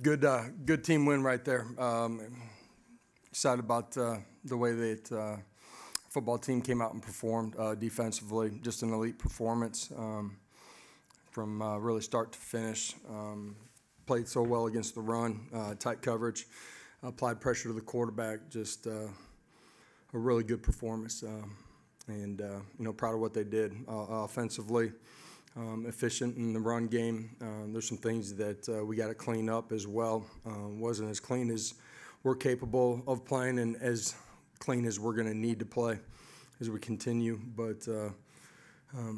Good team win right there. Excited about the way that football team came out and performed defensively. Just an elite performance from really start to finish. Played so well against the run, tight coverage, applied pressure to the quarterback. Just a really good performance, and proud of what they did offensively. Efficient in the run game. There's some things that we got to clean up as well. Wasn't as clean as we're capable of playing and as clean as we're going to need to play as we continue. But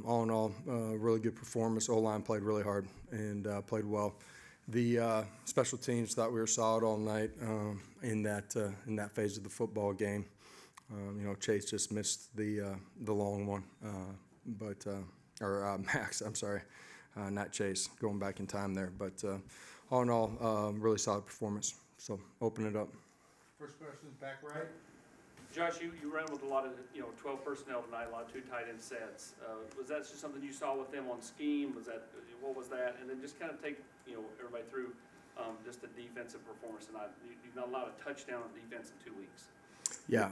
all in all, really good performance. O-line played really hard and played well. The special teams thought we were solid all night in that phase of the football game. Chase just missed the long one, or Max, I'm sorry, not Chase, going back in time there. But all in all, really solid performance. So open it up. First question is back right. Josh, you ran with a lot of 12 personnel tonight, a lot of two tight end sets. Was that just something you saw with them on scheme? What was that? And then just kind of take everybody through just the defensive performance tonight. You've not allowed a touchdown on defense in 2 weeks. Yeah.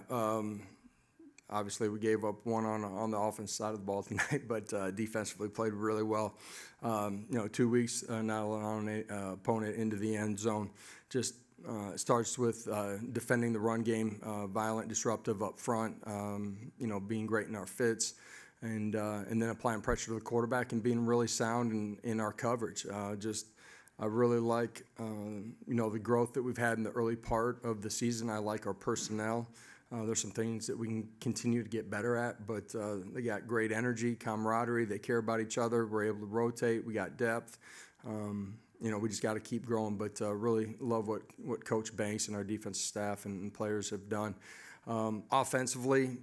Obviously, we gave up one on the offense side of the ball tonight, but defensively played really well. 2 weeks, not allowing an opponent into the end zone. Just it starts with defending the run game, violent, disruptive up front, being great in our fits, and then applying pressure to the quarterback and being really sound in our coverage. I really like, the growth that we've had in the early part of the season. I like our personnel. There's some things that we can continue to get better at, but they got great energy, camaraderie. They care about each other. We're able to rotate. We got depth. We just got to keep growing, but really love what Coach Banks and our defensive staff and players have done. Offensively,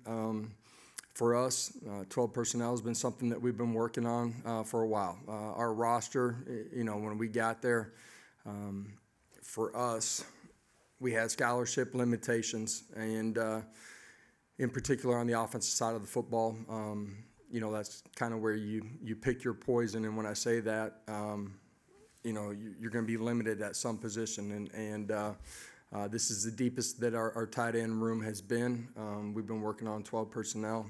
for us, 12 personnel has been something that we've been working on for a while. Our roster, when we got there, for us, we had scholarship limitations, and in particular on the offensive side of the football, that's kind of where you pick your poison. And when I say that, you're going to be limited at some position, and this is the deepest that our tight end room has been. We've been working on 12 personnel,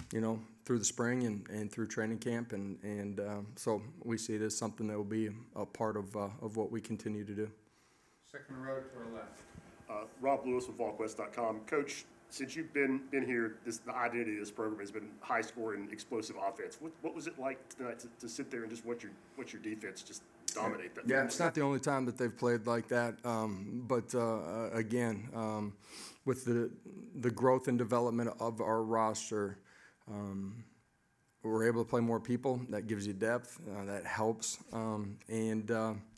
through the spring and through training camp, and so we see it as something that will be a part of what we continue to do. Second row to our left. Rob Lewis with VolQuest.com. Coach, since you've been here, the identity of this program has been high scoring, explosive offense. What was it like tonight to sit there and just watch your defense just dominate that? Yeah, it's not the only time that they've played like that. But again, with the growth and development of our roster, we're able to play more people. That gives you depth. That helps. And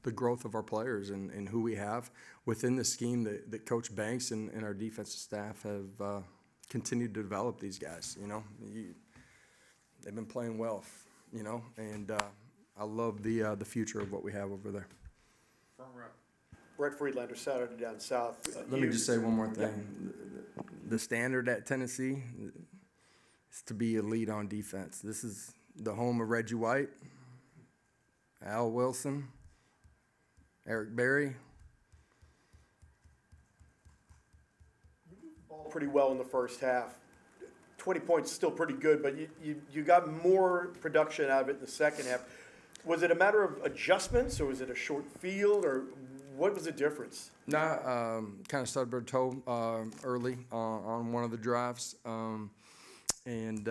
the growth of our players and who we have within the scheme that Coach Banks and our defensive staff have continued to develop these guys. They've been playing well, and I love the future of what we have over there. Front row. Brett Friedlander, Saturday Down South. Let me just say one more thing. The standard at Tennessee is to be elite on defense. This is the home of Reggie White, Al Wilson, Eric Berry. You moved the ball pretty well in the first half. 20 points is still pretty good, but you got more production out of it in the second half. Was it a matter of adjustments, or was it a short field, or what was the difference? Nah, kind of stubbed our toe early on one of the drives, and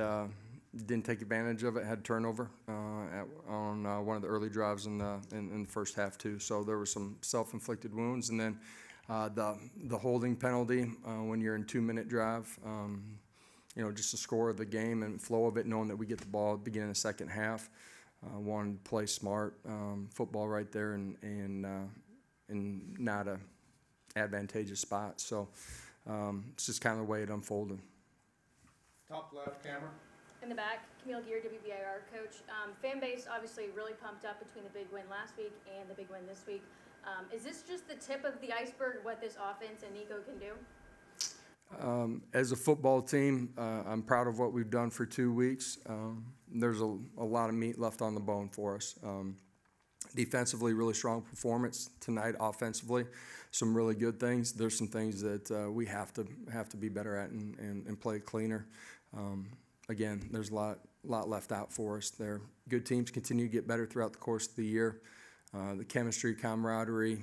didn't take advantage of it. Had turnover on one of the early drives in the first half too. So there were some self-inflicted wounds, and then the holding penalty when you're in 2-minute drive. Just the score of the game and flow of it, knowing that we get the ball at the beginning of the second half. Wanted to play smart football right there and not a advantageous spot. So it's just kind of the way it unfolded. Top left camera. In the back, Camille Gear, WBIR coach. Fan base obviously really pumped up between the big win last week and the big win this week. Is this just the tip of the iceberg, what this offense and Nico can do? As a football team, I'm proud of what we've done for 2 weeks. There's a lot of meat left on the bone for us. Defensively, really strong performance tonight. Offensively, some really good things. There's some things that we have to be better at and play cleaner. Again, there's a lot left out for us. They're good teams continue to get better throughout the course of the year. The chemistry, camaraderie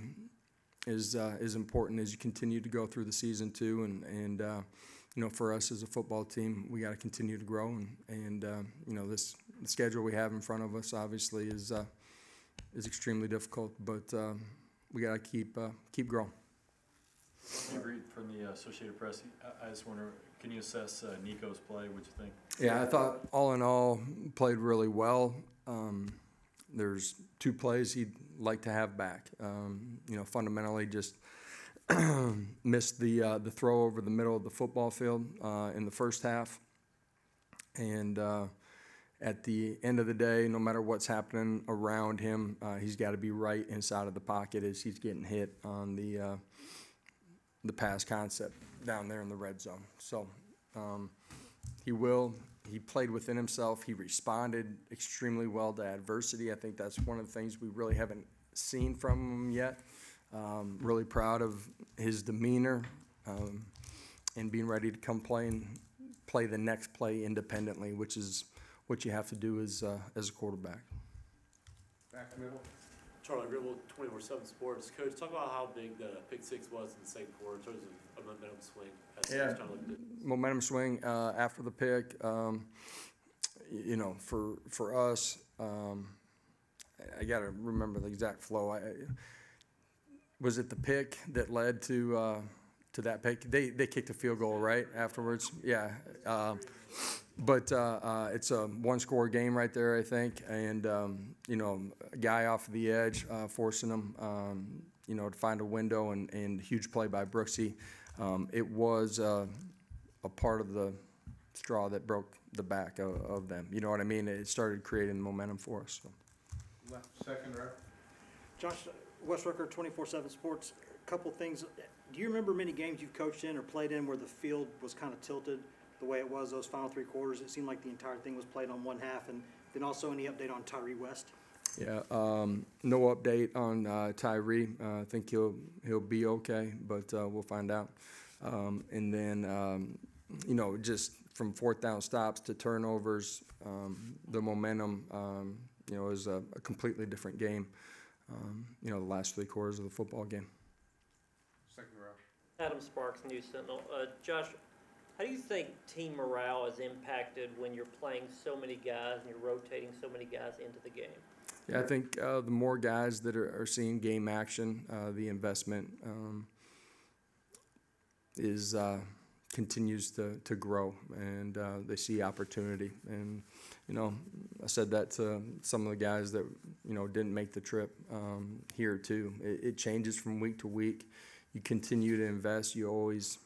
is important as you continue to go through the season too. And for us as a football team, we got to continue to grow. And the schedule we have in front of us obviously is extremely difficult, but we got to keep growing. You read from the Associated Press. I just wonder, can you assess Nico's play? What'd you think? Yeah, I thought all in all played really well. There's 2 plays he'd like to have back. Fundamentally just missed the throw over the middle of the football field in the first half. And at the end of the day, no matter what's happening around him, he's got to be right inside of the pocket as he's getting hit on the pass concept down there in the red zone. So he played within himself. He responded extremely well to adversity. I think that's one of the things we really haven't seen from him yet. Really proud of his demeanor and being ready to come play the next play independently, which is what you have to do as a quarterback. Back middle. Charlie Gribble, 24/7 Sports. Coach, talk about how big the pick six was in the second quarter in terms of a momentum swing. Momentum swing after the pick. For us, I got to remember the exact flow. Was it the pick that led to that pick? They kicked a field goal right afterwards. Yeah. But it's a one-score game right there, I think, and a guy off the edge forcing him, to find a window, and huge play by Brooksy. It was a part of the straw that broke the back of them. You know what I mean? It started creating momentum for us. So. Left, second row. Josh, Wes Rucker, 24/7 Sports. A couple things. Do you remember many games you've coached in or played in where the field was kind of tilted the way it was those final 3 quarters? It seemed like the entire thing was played on one half. And then also any update on Tyree West? Yeah, no update on Tyree. I think he'll be okay, but we'll find out. And then, just from 4th down stops to turnovers, the momentum, is a completely different game. The last 3 quarters of the football game. Second row. Adam Sparks, News Sentinel. Josh, how do you think team morale is impacted when you're playing so many guys and you're rotating so many guys into the game? Yeah, I think the more guys that are seeing game action, the investment continues to grow, and they see opportunity. And I said that to some of the guys that didn't make the trip here too. It changes from week to week. You continue to invest. You always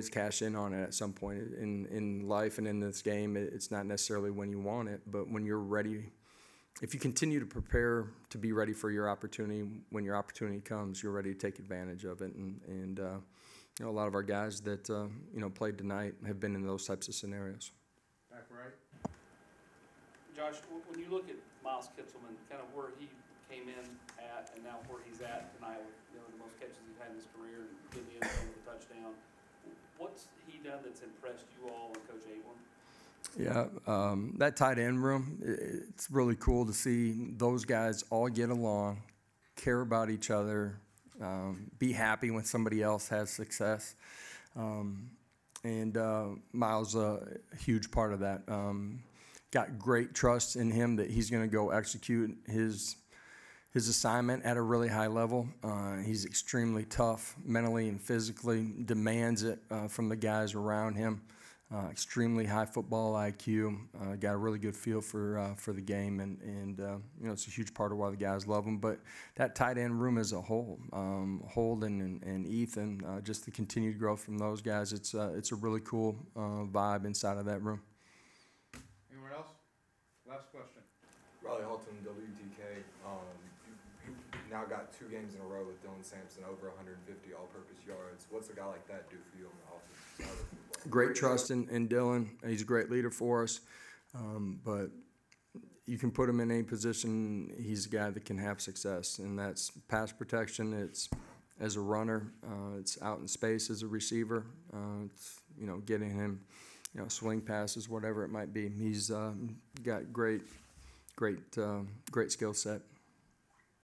cash in on it at some point in life and in this game. It's not necessarily when you want it, but when you're ready. If you continue to prepare to be ready for your opportunity, when your opportunity comes, you're ready to take advantage of it. And a lot of our guys that played tonight have been in those types of scenarios. Back right. Josh, when you look at Miles Kitselman, kind of where he came in at and now where he's at tonight with the most catches he's had in his career and getting the end zone with a touchdown, what's he done that's impressed you all and Coach Abel? Yeah, that tight end room, it's really cool to see those guys all get along, care about each other, be happy when somebody else has success. And Miles, a huge part of that. Got great trust in him that he's going to go execute his assignment at a really high level. He's extremely tough mentally and physically, demands it from the guys around him. Extremely high football IQ, got a really good feel for the game, and it's a huge part of why the guys love him. But that tight end room as a whole, Holden and Ethan, just the continued growth from those guys, it's a really cool vibe inside of that room. Anyone else? Last question. Riley Halton, WTK. You now got 2 games in a row with Dylan Sampson over 150 all-purpose yards. What's a guy like that do for you on the offensive side of the football? Great trust in Dylan. He's a great leader for us. But you can put him in any position, he's a guy that can have success, and that's pass protection, it's as a runner, it's out in space as a receiver, it's, you know, getting him, you know, swing passes, whatever it might be. He's got great skill set.